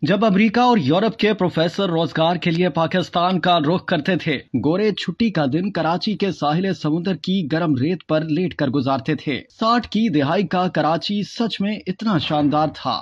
جب امریکہ اور یورپ کے پروفیسر روزگار کے لیے پاکستان کا رخ کرتے تھے، گورے چھٹی کا دن کراچی کے ساحل سمندر کی گرم ریت پر لیٹ کر گزارتے تھے۔ 60 کی دہائی کا کراچی سچ میں اتنا شاندار تھا۔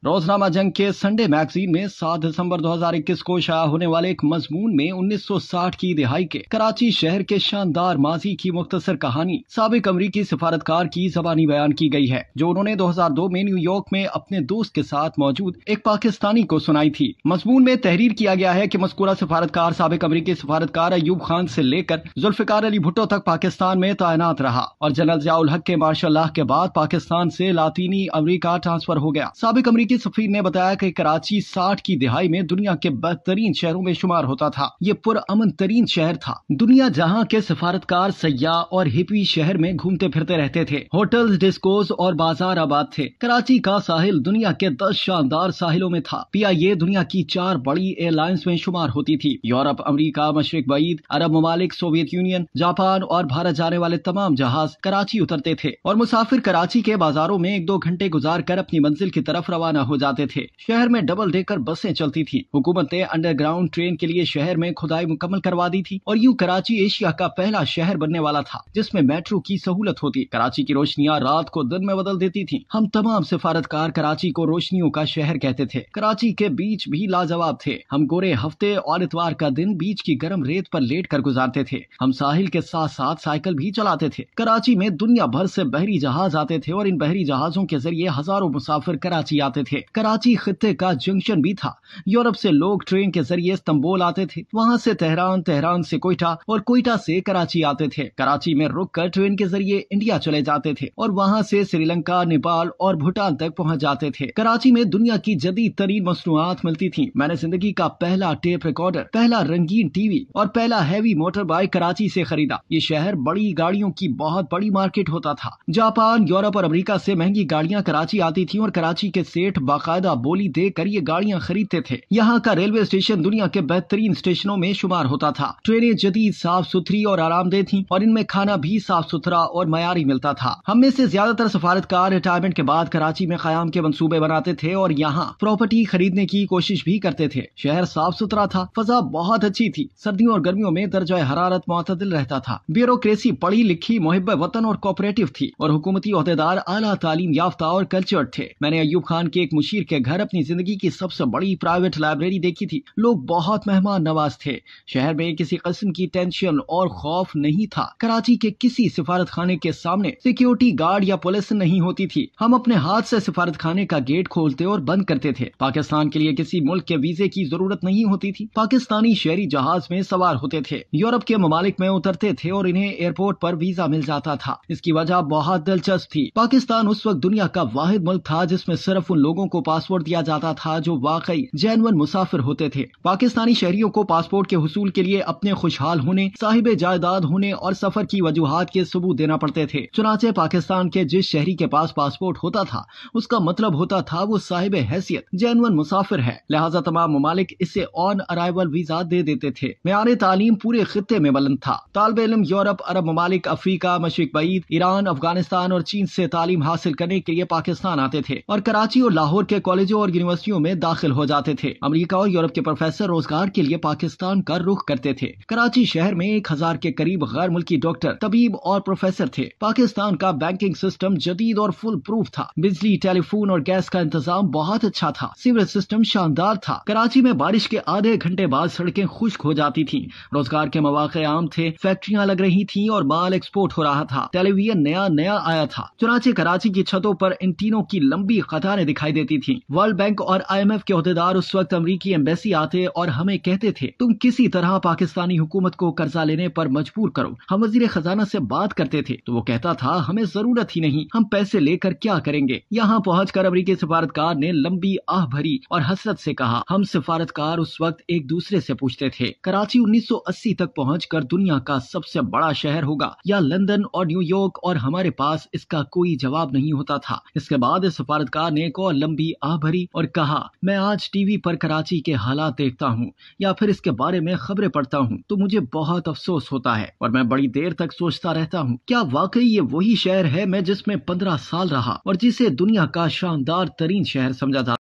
روزنامہ جنگ کے سنڈے میگزین میں 7 دسمبر 2021 کو شائع ہونے والے ایک مضمون میں 1960 کی دہائی کے کراچی شہر کے شاندار ماضی کی مختصر کہانی سابق امریکی سفارتکار کی زبانی بیان کی گئی ہے، جو انہوں نے 2002 میں نیو یارک میں اپنے دوست کے ساتھ موجود ایک پاکستانی کو سنائی تھی۔ مضمون میں تحریر کیا گیا ہے کہ مذکورہ سفارتکار سابق امریکی سفارتکار ایوب خان سے لے کر ذوالفقار علی بھٹو تک پاکستان میں تعینات رہا اور جنرل ضیاء الحق کے مارشل لاء کے بعد پاکستان سے لاطینی امریکہ ٹرانسفر ہو گیا۔ سابق امریکی سفیر نے بتایا کہ کراچی 60 کی دہائی میں دنیا کے بہترین شہروں میں شمار ہوتا تھا۔ یہ پرامن ترین شہر تھا۔ دنیا جہاں کے سفارتکار سیاح اور ہپی شہر میں گھومتے پھرتے رہتے تھے۔ ہوٹلز، ڈسکوز اور بازار آباد تھے۔ کراچی کا ساحل دنیا کے 10 شاندار ساحلوں میں تھا۔ PIA دنیا کی 4 بڑی ایئر لائنز میں شمار ہوتی تھی۔ یورپ، امریکہ، مشرق بعید، عرب ممالک، سوویت یونین، جاپان اور بھارت جانے والے تمام جہاز کراچی اترتے تھے اور مسافر کراچی کے بازاروں میں 1-2 گھنٹے گزار کر اپنی منزل کی طرف روانہ ہو جاتے تھے۔ شہر میں ڈبل ڈیکر بسیں چلتی تھی۔ حکومت نے انڈر گراؤنڈ ٹرین کے لیے شہر میں کھدائی مکمل کروا دی تھی اور یوں کراچی ایشیا کا پہلا شہر بننے والا تھا جس میں میٹرو کی سہولت ہوتی۔ کراچی کی روشنیاں رات کو دن میں بدل دیتی تھیں۔ ہم تمام سفارتکار کراچی کو روشنیوں کا شہر کہتے تھے۔ کراچی کے بیچ بھی لاجواب تھے۔ ہم گورے ہفتے اور اتوار کا دن بیچ کی گرم ریت پر لیٹ کر گزارتے تھے۔ ہم ساحل کے ساتھ ساتھ سائیکل بھی چلاتے تھے۔ کراچی میں دنیا بھر سے بحری جہاز آتے تھے اور ان بحری جہازوں کے ذریعے ہزاروں مسافر کراچی آتے تھے۔ کراچی خطے کا جنکشن بھی تھا۔ یورپ سے لوگ ٹرین کے ذریعے استنبول آتے تھے، وہاں سے تہران، تہران سے کوئٹہ اور کوئٹہ سے کراچی آتے تھے۔ کراچی میں رک کر ٹرین کے ذریعے انڈیا چلے جاتے تھے اور وہاں سے سری لنکا، نیپال اور بھوٹان تک پہنچ جاتے تھے۔ کراچی میں دنیا کی جدید ترین مصنوعات ملتی تھیں۔ میں نے زندگی کا پہلا ٹیپ ریکارڈر، پہلا رنگین ٹی وی اور پہلا ہیوی موٹر بائک کراچی سے خریدا۔ یہ شہر بڑی گاڑیوں کی بہت بڑی مارکیٹ ہوتا تھا۔ جاپان، یورپ اور امریکہ سے مہنگی گاڑیاں کراچی آتی تھیں اور کراچی کے سیٹھ باقاعدہ بولی دے کر یہ گاڑیاں خریدتے تھے۔ یہاں کا ریلوے اسٹیشن دنیا کے بہترین اسٹیشنوں میں شمار ہوتا تھا۔ ٹرینیں جدید، صاف ستھری اور آرام دہ تھیں اور ان میں کھانا بھی صاف ستھرا اور معیاری ملتا تھا۔ ہم میں سے زیادہ تر سفارتکار ریٹائرمنٹ کے بعد کراچی میں قیام کے منصوبے بناتے تھے اور یہاں پراپرٹی خریدنے کی کوشش بھی کرتے تھے۔ شہر صاف ستھرا تھا، فضا بہت اچھی تھی۔ سردیوں اور گرمیوں میں درجہ حرارت معتدل رہتا تھا۔ بیوروکریسی پڑھی لکھی، محب وطن اور کوآپریٹو تھی اور حکومتی عہدیدار اعلیٰ تعلیم یافتہ اور کلچرڈ تھے۔ میں نے ایوب خان کے ایک مشیر کے گھر اپنی زندگی کی سب سے بڑی پرائیویٹ لائبریری دیکھی تھی۔ لوگ بہت مہمان نواز تھے۔ شہر میں کسی قسم کی ٹینشن اور خوف نہیں تھا۔ کراچی کے کسی سفارت خانے کے سامنے سیکیورٹی گارڈ یا پولیس نہیں ہوتی تھی۔ ہم اپنے ہاتھ سے سفارت خانے کا گیٹ کھولتے اور بند کرتے تھے۔ پاکستان کے لیے کسی ملک کے ویزے کی ضرورت نہیں ہوتی تھی۔ پاکستانی شہری جہاز میں سوار ہوتے تھے، یورپ کے ممالک میں اترتے تھے اور انہیں ایئرپورٹ پر ویزا مل جاتا تھا۔ اس کی وجہ بہت دلچسپ تھی۔ پاکستان اس وقت دنیا کا واحد ملک تھا جس میں صرف ان لوگوں کو پاسپورٹ دیا جاتا تھا جو واقعی جینون مسافر ہوتے تھے۔ پاکستانی شہریوں کو پاسپورٹ کے حصول کے لیے اپنے خوشحال ہونے، صاحب جائیداد ہونے اور سفر کی وجوہات کے ثبوت دینا پڑتے تھے۔ چنانچہ پاکستان کے جس شہری کے پاس پاسپورٹ ہوتا تھا اس کا مطلب ہوتا تھا وہ صاحب حیثیت جینون مسافر ہے، لہٰذا تمام ممالک اسے آن ارائیول ویزا دے دیتے تھے۔ معیار تعلیم پورے خطے میں بلند تھا۔ طالب علم یورپ، عرب ممالک، افریقہ، مشرق بعید، ایران، افغانستان اور چین سے تعلیم حاصل کرنے کے لیے پاکستان آتے تھے اور کراچی اور لاہور کے کالجوں اور یونیورسٹیوں میں داخل ہو جاتے تھے۔ امریکہ اور یورپ کے پروفیسر روزگار کے لیے پاکستان کا رخ کرتے تھے۔ کراچی شہر میں 1000 کے قریب غیر ملکی ڈاکٹر، طبیب اور پروفیسر تھے۔ پاکستان کا بینکنگ سسٹم جدید اور فل پروف تھا۔ بجلی، ٹیلی فون اور گیس کا انتظام بہت اچھا تھا۔ سیوریج سسٹم شاندار تھا۔ کراچی میں بارش کے آدھے گھنٹے بعد سڑکیں خشک ہو جاتی تھیں۔ روزگار کے مواقع عام تھے، فیکٹریاں لگ رہی تھیں اور مال ایکسپورٹ ہو رہا تھا۔ ٹیلی ویژن نیا آیا تھا۔ چنانچہ کراچی کی چھتوں پر انٹینوں کی لمبی قطاریں دکھائی دیتی تھیں۔ ورلڈ بینک اور IMF کے عہدیدار اس وقت امریکی ایمبیسی آتے اور ہمیں کہتے تھے تم کسی طرح پاکستانی حکومت کو قرضہ لینے پر مجبور کرو۔ ہم وزیر خزانہ سے بات کرتے تھے تو وہ کہتا تھا ہمیں ضرورت ہی نہیں، ہم پیسے لے کر کیا کریں گے۔ یہاں پہنچ کر امریکی سفارتکار نے لمبی آہ بھری اور حسرت سے کہا ہم سفارتکار اس وقت ایک دوسرے سے پوچھتے تھے کراچی 1980 تک پہنچ کر دنیا کا سب سے بڑا شہر ہوگا یا لندن اور نیو یارک، اور ہمارے پاس اس کا کوئی جواب نہیں ہوتا تھا۔ اس کے بعد سفارتکار نے ایک اور لمبی آہ بھری اور کہا میں آج ٹی وی پر کراچی کے حالات دیکھتا ہوں یا پھر اس کے بارے میں خبریں پڑھتا ہوں تو مجھے بہت افسوس ہوتا ہے اور میں بڑی دیر تک سوچتا رہتا ہوں کیا واقعی یہ وہی شہر ہے میں جس میں 15 سال رہا اور جسے دنیا کا شاندار ترین شہر سمجھا جاتا